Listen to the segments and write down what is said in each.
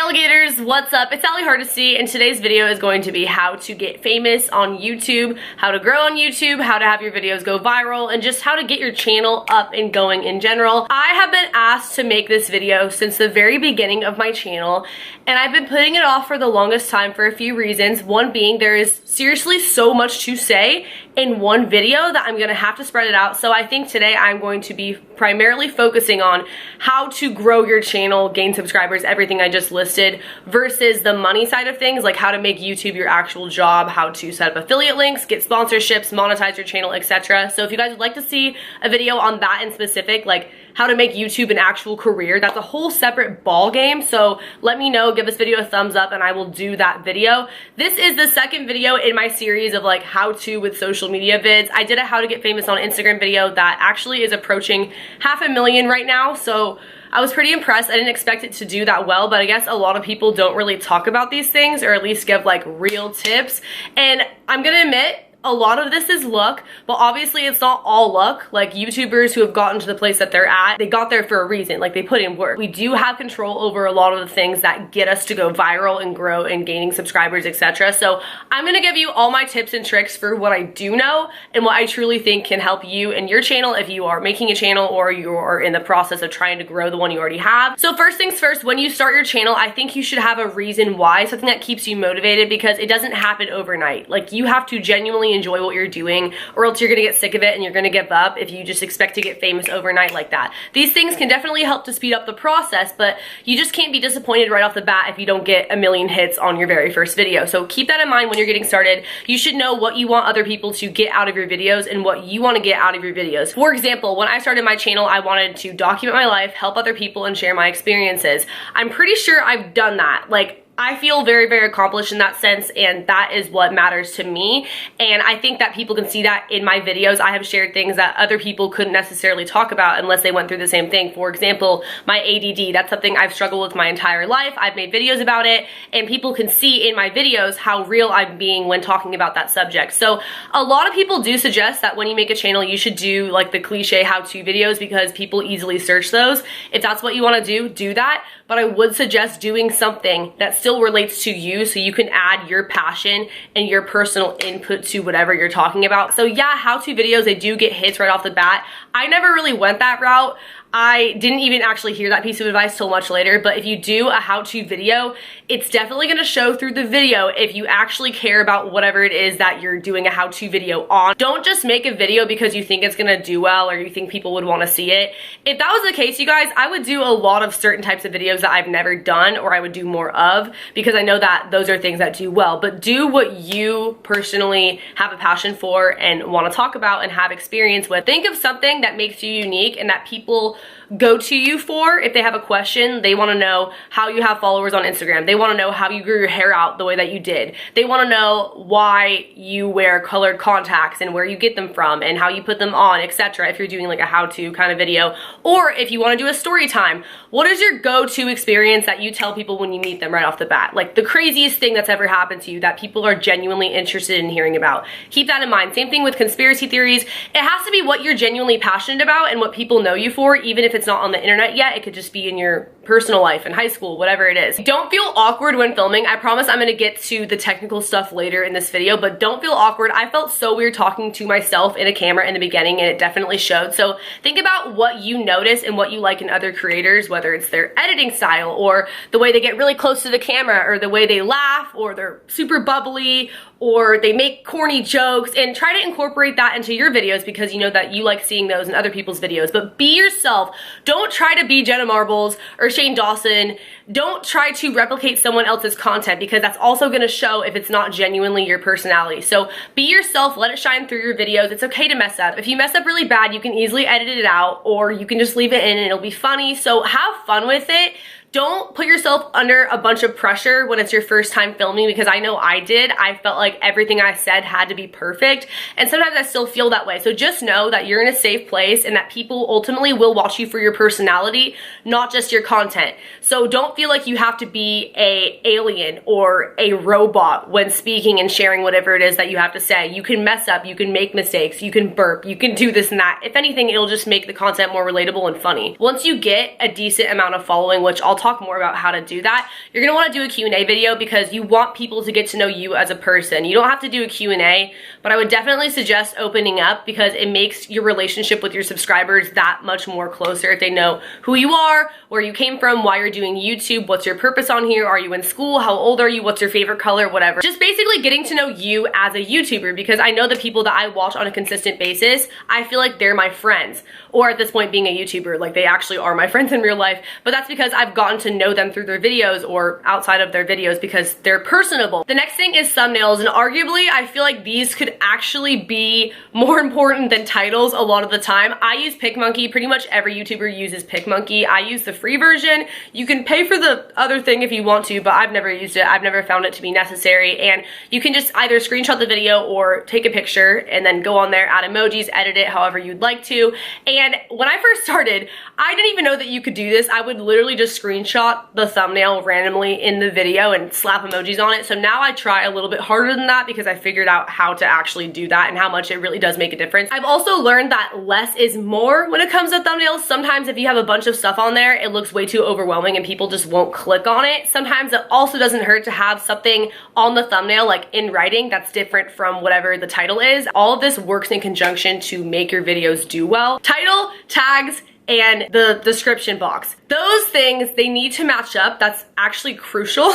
alligators, what's up? It's Allie Hardesty, and today's video is going to be how to get famous on YouTube, how to grow on YouTube, how to have your videos go viral, and just how to get your channel up and going in general. I have been asked to make this video since the very beginning of my channel, and I've been putting it off for the longest time for a few reasons. One being there is seriously so much to say in one video that I'm gonna have to spread it out. So I think today I'm going to be primarily focusing on how to grow your channel, gain subscribers, everything I just listed, versus the money side of things, like how to make YouTube your actual job, how to set up affiliate links, get sponsorships, monetize your channel, etc. So if you guys would like to see a video on that in specific, like how to make YouTube an actual career, that's a whole separate ball game. So let me know, give this video a thumbs up, and I will do that video. This is the second video in my series of like how to with social media vids. I did a how to get famous on Instagram video that actually is approaching 500,000 right now. So I was pretty impressed. I didn't expect it to do that well, but I guess a lot of people don't really talk about these things, or at least give like real tips. And I'm gonna admit, a lot of this is luck, but obviously it's not all luck. Like YouTubers who have gotten to the place that they're at, they got there for a reason, like they put in work. We do have control over a lot of the things that get us to go viral and grow and gaining subscribers, etc. So I'm gonna give you all my tips and tricks for what I do know and what I truly think can help you and your channel if you are making a channel or you are in the process of trying to grow the one you already have. So first things first, when you start your channel, I think you should have a reason why, something that keeps you motivated, because it doesn't happen overnight. Like you have to genuinely enjoy what you're doing, or else you're gonna get sick of it and you're gonna give up if you just expect to get famous overnight like that. These things can definitely help to speed up the process, but you just can't be disappointed right off the bat if you don't get 1 million hits on your very first video. So keep that in mind when you're getting started. You should know what you want other people to get out of your videos and what you want to get out of your videos. For example, when I started my channel, I wanted to document my life, help other people, and share my experiences. I'm pretty sure I've done that. Like, I feel very, very accomplished in that sense, and that is what matters to me. And I think that people can see that in my videos. I have shared things that other people couldn't necessarily talk about unless they went through the same thing. For example, my ADD, that's something I've struggled with my entire life. I've made videos about it, and people can see in my videos how real I'm being when talking about that subject. So a lot of people do suggest that when you make a channel, you should do like the cliche how-to videos, because people easily search those. If that's what you want to do that. But I would suggest doing something that still relates to you, so you can add your passion and your personal input to whatever you're talking about. So yeah, how-to videos, they do get hits right off the bat. I never really went that route. I didn't even actually hear that piece of advice till much later, but if you do a how-to video, it's definitely gonna show through the video if you actually care about whatever it is that you're doing a how-to video on. Don't just make a video because you think it's gonna do well or you think people would wanna see it. If that was the case, you guys, I would do a lot of certain types of videos that I've never done, or I would do more of, because I know that those are things that do well. But do what you personally have a passion for and wanna talk about and have experience with. Think of something that makes you unique and that people go to you for. If they have a question, they want to know how you have followers on Instagram. They want to know how you grew your hair out the way that you did. They want to know why you wear colored contacts and where you get them from and how you put them on, etc. If you're doing like a how-to kind of video, or if you want to do a story time, what is your go-to experience that you tell people when you meet them right off the bat? Like the craziest thing that's ever happened to you that people are genuinely interested in hearing about. Keep that in mind. Same thing with conspiracy theories. It has to be what you're genuinely passionate about and what people know you for, even if it's not on the internet yet. It could just be in your personal life, in high school, whatever it is. Don't feel awkward when filming. I promise I'm gonna get to the technical stuff later in this video, but don't feel awkward. I felt so weird talking to myself in a camera in the beginning, and it definitely showed. So think about what you notice and what you like in other creators, whether it's their editing style or the way they get really close to the camera, or the way they laugh, or they're super bubbly, or they make corny jokes, and try to incorporate that into your videos, because you know that you like seeing those in other people's videos. But be yourself. Don't try to be Jenna Marbles or Shane Dawson. Don't try to replicate someone else's content, because that's also gonna show if it's not genuinely your personality. So be yourself, let it shine through your videos. It's okay to mess up. If you mess up really bad, you can easily edit it out, or you can just leave it in and it'll be funny. So have fun with it. Don't put yourself under a bunch of pressure when it's your first time filming, because I know I did. I felt like everything I said had to be perfect, and sometimes I still feel that way. So just know that you're in a safe place and that people ultimately will watch you for your personality, not just your content. So don't feel like you have to be a alien or a robot when speaking and sharing whatever it is that you have to say. You can mess up, you can make mistakes, you can burp, you can do this and that. If anything, it'll just make the content more relatable and funny. Once you get a decent amount of following, which I'll talk more about how to do that. You're gonna wanna do a Q&A video because you want people to get to know you as a person. You don't have to do a Q&A, but I would definitely suggest opening up because it makes your relationship with your subscribers that much more closer if they know who you are, where you came from, why you're doing YouTube, what's your purpose on here, are you in school, how old are you, what's your favorite color, whatever. Just basically getting to know you as a YouTuber, because I know the people that I watch on a consistent basis, I feel like they're my friends. Or at this point being a YouTuber, like they actually are my friends in real life, but that's because I've gotten to know them through their videos or outside of their videos because they're personable. The next thing is thumbnails, and arguably I feel like these could actually be more important than titles a lot of the time. I use PicMonkey. Pretty much every YouTuber uses PicMonkey. I use the free version. You can pay for the other thing if you want to, but I've never used it. I've never found it to be necessary, and you can just either screenshot the video or take a picture and then go on there, add emojis, edit it however you'd like to. And when I first started, I didn't even know that you could do this. I would literally just screenshot the thumbnail randomly in the video and slap emojis on it. So now I try a little bit harder than that because I figured out how to actually do that and how much it really does make a difference. I've also learned that less is more when it comes to thumbnails. Sometimes if you have a bunch of stuff on there, it looks way too overwhelming and people just won't click on it. Sometimes it also doesn't hurt to have something on the thumbnail, like in writing, that's different from whatever the title is. All of this works in conjunction to make your videos do well. Title, tags, and the description box. Those things, they need to match up. That's actually crucial.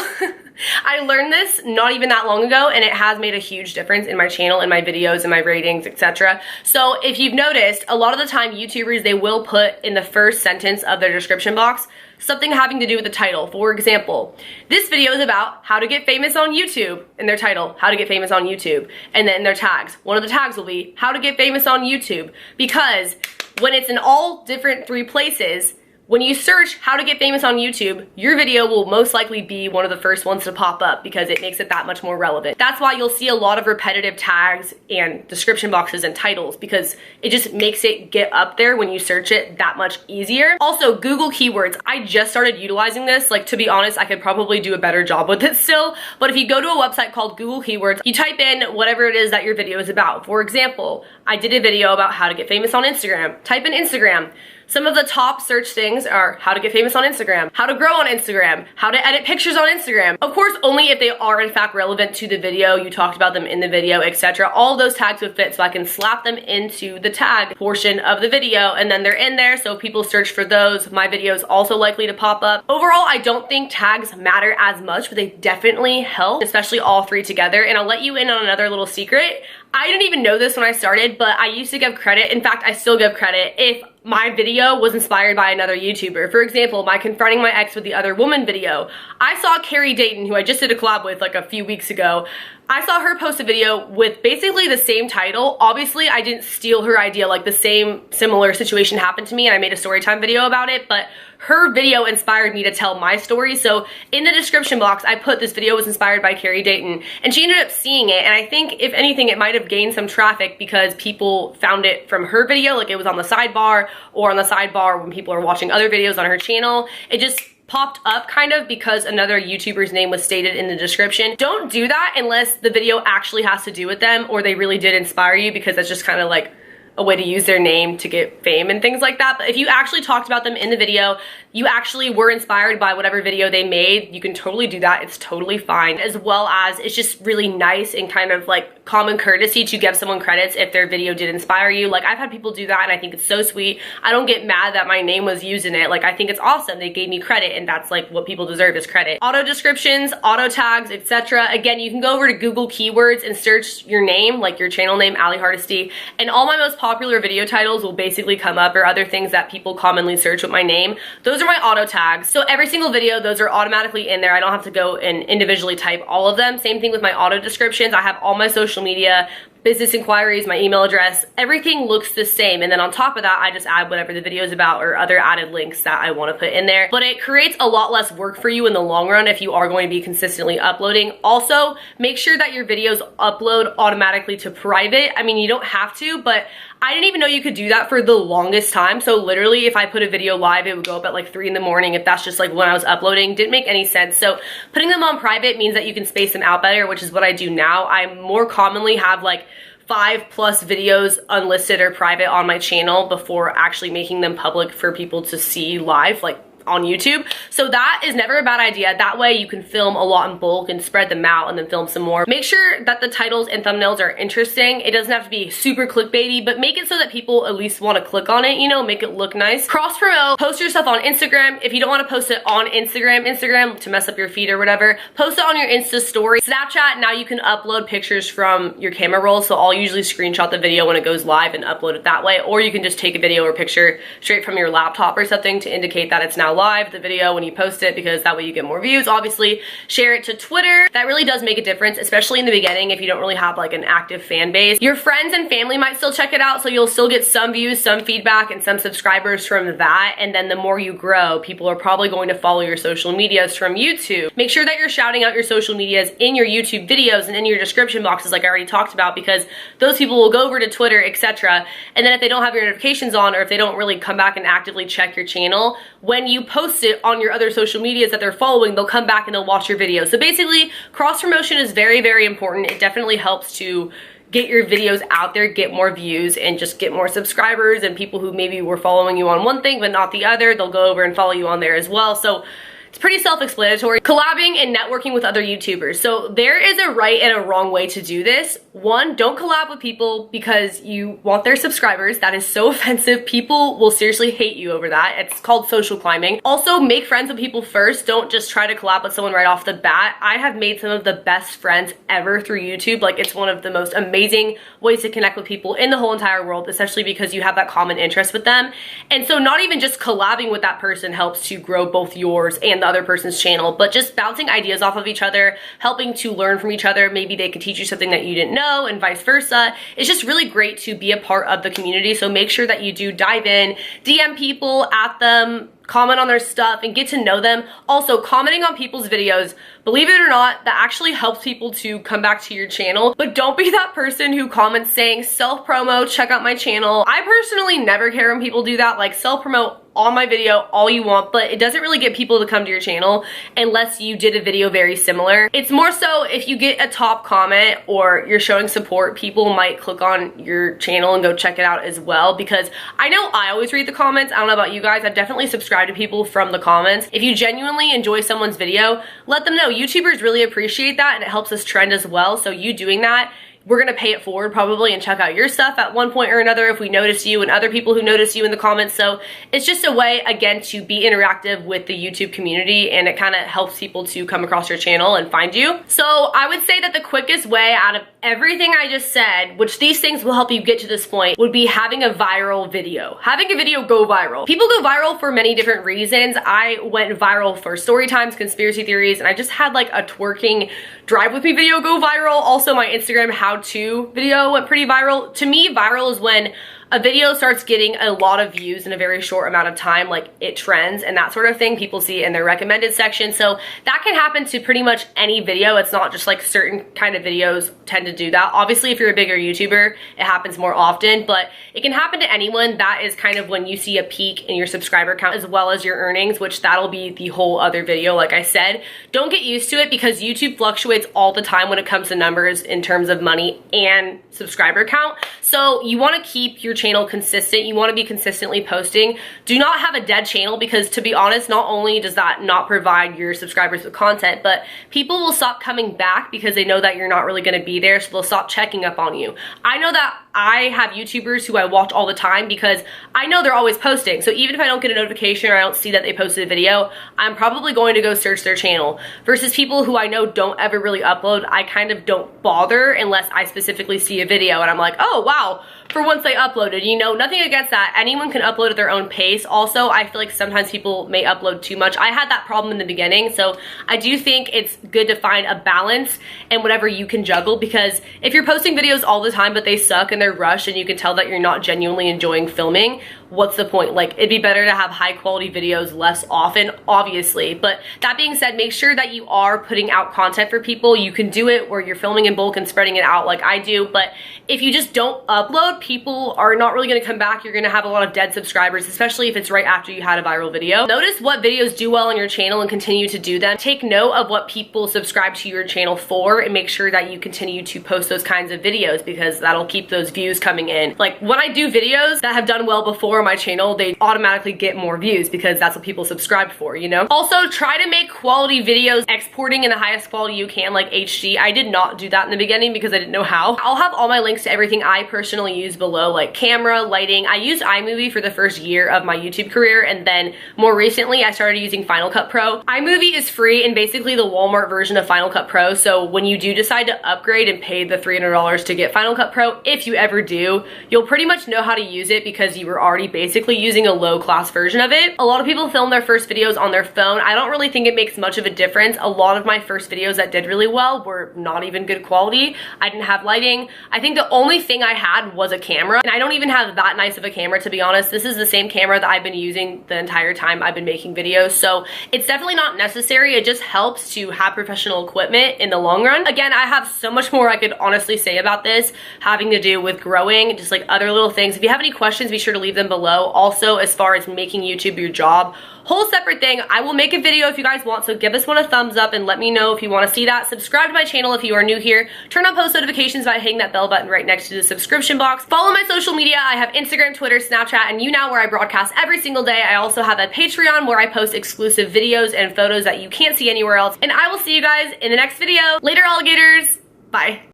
I learned this not even that long ago, and it has made a huge difference in my channel, in my videos, in my ratings, etc. So if you've noticed, a lot of the time YouTubers, they will put in the first sentence of their description box something having to do with the title. For example, this video is about how to get famous on YouTube. In their title, how to get famous on YouTube. And then their tags. One of the tags will be how to get famous on YouTube, because when it's in all different 3 places, when you search how to get famous on YouTube, your video will most likely be one of the first ones to pop up because it makes it that much more relevant. That's why you'll see a lot of repetitive tags and description boxes and titles, because it just makes it get up there when you search it that much easier. Also, Google keywords. I just started utilizing this. Like, to be honest, I could probably do a better job with it still, but if you go to a website called Google Keywords, you type in whatever it is that your video is about. For example, I did a video about how to get famous on Instagram. Type in Instagram. Some of the top search things are how to get famous on Instagram, how to grow on Instagram, how to edit pictures on Instagram. Of course, only if they are in fact relevant to the video, you talked about them in the video, etc. All those tags would fit, so I can slap them into the tag portion of the video, and then they're in there, so if people search for those, my video is also likely to pop up. Overall, I don't think tags matter as much, but they definitely help, especially all 3 together. And I'll let you in on another little secret. I didn't even know this when I started, but I used to give credit. In fact, I still give credit if my video was inspired by another YouTuber. For example, my confronting my ex with the other woman video. I saw Carrie Dayton, who I just did a collab with like a few weeks ago. I saw her post a video with basically the same title. Obviously, I didn't steal her idea, like the same similar situation happened to me and I made a storytime video about it, but her video inspired me to tell my story. So in the description box, I put this video was inspired by Carrie Dayton, and she ended up seeing it, and I think if anything, it might have gained some traffic because people found it from her video, like it was on the sidebar, or on the sidebar when people are watching other videos on her channel. It just popped up kind of because another YouTuber's name was stated in the description. Don't do that unless the video actually has to do with them or they really did inspire you, because that's just kind of like a way to use their name to get fame and things like that. But if you actually talked about them in the video, you actually were inspired by whatever video they made, you can totally do that. It's totally fine. As well as it's just really nice and kind of like common courtesy to give someone credits if their video did inspire you. Like, I've had people do that and I think it's so sweet. I don't get mad that my name was used in it. Like, I think it's awesome. They gave me credit, and that's like what people deserve, is credit. Auto descriptions, auto tags, etc. Again, you can go over to Google Keywords and search your name, like your channel name, Ali Hardesty, and all my most popular video titles will basically come up, or other things that people commonly search with my name. Those are my auto tags. So every single video, those are automatically in there. I don't have to go and individually type all of them. Same thing with my auto descriptions. I have all my social media, business inquiries, my email address, everything looks the same. And then on top of that, I just add whatever the video is about or other added links that I want to put in there. But it creates a lot less work for you in the long run if you are going to be consistently uploading. Also, make sure that your videos upload automatically to private. I mean, you don't have to, but I didn't even know you could do that for the longest time. So literally, if I put a video live, it would go up at like 3 in the morning if that's just like when I was uploading. Didn't make any sense. So putting them on private means that you can space them out better, which is what I do now. I more commonly have like 5+ videos unlisted or private on my channel before actually making them public for people to see live, like on YouTube. So that is never a bad idea. That way you can film a lot in bulk and spread them out and then film some more. Make sure that the titles and thumbnails are interesting. It doesn't have to be super clickbaity, but make it so that people at least want to click on it, you know, make it look nice. Cross promote, post your stuff on Instagram. If you don't want to post it on Instagram to mess up your feed or whatever, post it on your Insta story. Snapchat, now you can upload pictures from your camera roll, so I'll usually screenshot the video when it goes live and upload it that way, or you can just take a video or picture straight from your laptop or something to indicate that it's now live, the video, when you post it, because that way you get more views. Obviously, share it to Twitter. That really does make a difference, especially in the beginning if you don't really have like an active fan base. Your friends and family might still check it out, so you'll still get some views, some feedback, and some subscribers from that, and then the more you grow, people are probably going to follow your social medias from YouTube. Make sure that you're shouting out your social medias in your YouTube videos and in your description boxes like I already talked about, because those people will go over to Twitter, etc. And then if they don't have your notifications on, or if they don't really come back and actively check your channel, when you post it on your other social medias that they're following, they'll come back and they'll watch your video. So basically, cross promotion is very, very important. It definitely helps to get your videos out there, get more views, and just get more subscribers, and people who maybe were following you on one thing but not the other, they'll go over and follow you on there as well. So it's pretty self-explanatory. Collabing and networking with other YouTubers. So there is a right and a wrong way to do this. One, don't collab with people because you want their subscribers. That is so offensive. People will seriously hate you over that. It's called social climbing. Also, make friends with people first. Don't just try to collab with someone right off the bat. I have made some of the best friends ever through YouTube. Like, it's one of the most amazing ways to connect with people in the whole entire world, especially because you have that common interest with them. And so not even just collabing with that person helps to grow both yours and the other person's channel, but just bouncing ideas off of each other, helping to learn from each other. Maybe they could teach you something that you didn't know and vice versa. It's just really great to be a part of the community. So make sure that you do dive in, DM people, at them, comment on their stuff, and get to know them. Also, commenting on people's videos, believe it or not, that actually helps people to come back to your channel. But don't be that person who comments saying self-promo, check out my channel. I personally never care when people do that. Like, self-promote on my video all you want, but it doesn't really get people to come to your channel unless you did a video very similar. It's more so if you get a top comment or you're showing support, people might click on your channel and go check it out as well, because I know I always read the comments. I don't know about you guys. I've definitely subscribed to people from the comments. If you genuinely enjoy someone's video, let them know. YouTubers really appreciate that, and it helps us trend as well. So you doing that, we're gonna pay it forward probably and check out your stuff at one point or another if we notice you, and other people who notice you in the comments. So it's just a way, again, to be interactive with the YouTube community, and it kind of helps people to come across your channel and find you. So I would say that the quickest way out of everything I just said, which these things will help you get to this point, would be having a viral video. Having a video go viral. People go viral for many different reasons. I went viral for story times, conspiracy theories, and I just had like a twerking drive with me video go viral. Also, my Instagram how-to video went pretty viral. To me, viral is when a video starts getting a lot of views in a very short amount of time, like it trends and that sort of thing. People see it in their recommended section. So that can happen to pretty much any video. It's not just like certain kind of videos tend to do that. Obviously, if you're a bigger YouTuber, it happens more often, but it can happen to anyone. That is kind of when you see a peak in your subscriber count as well as your earnings, which that'll be the whole other video. Like I said, don't get used to it because YouTube fluctuates all the time when it comes to numbers in terms of money and subscriber count. So you want to keep your channel consistent. You want to be consistently posting. Do not have a dead channel, because to be honest, not only does that not provide your subscribers with content, but people will stop coming back because they know that you're not really going to be there, so they'll stop checking up on you. I know that I have YouTubers who I watch all the time because I know they're always posting. So even if I don't get a notification or I don't see that they posted a video, I'm probably going to go search their channel. Versus people who I know don't ever really upload, I kind of don't bother unless I specifically see a video and I'm like, oh wow, for once they uploaded. You know, nothing against that. Anyone can upload at their own pace. Also, I feel like sometimes people may upload too much. I had that problem in the beginning, so I do think it's good to find a balance and whatever you can juggle, because if you're posting videos all the time but they suck and they're rushed and you can tell that you're not genuinely enjoying filming, what's the point? Like, it'd be better to have high quality videos less often, obviously. But that being said, make sure that you are putting out content for people. You can do it where you're filming in bulk and spreading it out like I do, but if you just don't upload, people are not really going to come back. You're going to have a lot of dead subscribers, especially if it's right after you had a viral video. Notice what videos do well on your channel and continue to do them. Take note of what people subscribe to your channel for and make sure that you continue to post those kinds of videos, because that'll keep those views coming in. Like, when I do videos that have done well before, my channel, they automatically get more views because that's what people subscribe for, you know? Also, try to make quality videos, exporting in the highest quality you can, like HD. I did not do that in the beginning because I didn't know how. I'll have all my links to everything I personally use below, like camera, lighting. I used iMovie for the first year of my YouTube career, and then more recently I started using Final Cut Pro. iMovie is free and basically the Walmart version of Final Cut Pro, so when you do decide to upgrade and pay the $300 to get Final Cut Pro, if you ever do, you'll pretty much know how to use it because you were already basically using a low class version of it. A lot of people film their first videos on their phone. I don't really think it makes much of a difference. A lot of my first videos that did really well were not even good quality. I didn't have lighting. I think the only thing I had was a camera, and I don't even have that nice of a camera, to be honest. This is the same camera that I've been using the entire time I've been making videos, so it's definitely not necessary. It just helps to have professional equipment in the long run. Again, I have so much more I could honestly say about this, having to do with growing, just like other little things. If you have any questions, be sure to leave them below. Also, as far as making YouTube your job, whole separate thing. I will make a video if you guys want, so give this one a thumbs up and let me know if you want to see that. Subscribe to my channel if you are new here. Turn on post notifications by hitting that bell button right next to the subscription box. Follow my social media. I have Instagram, Twitter, Snapchat, and YouNow, where I broadcast every single day. I also have a Patreon where I post exclusive videos and photos that you can't see anywhere else. And I will see you guys in the next video. Later, alligators. Bye.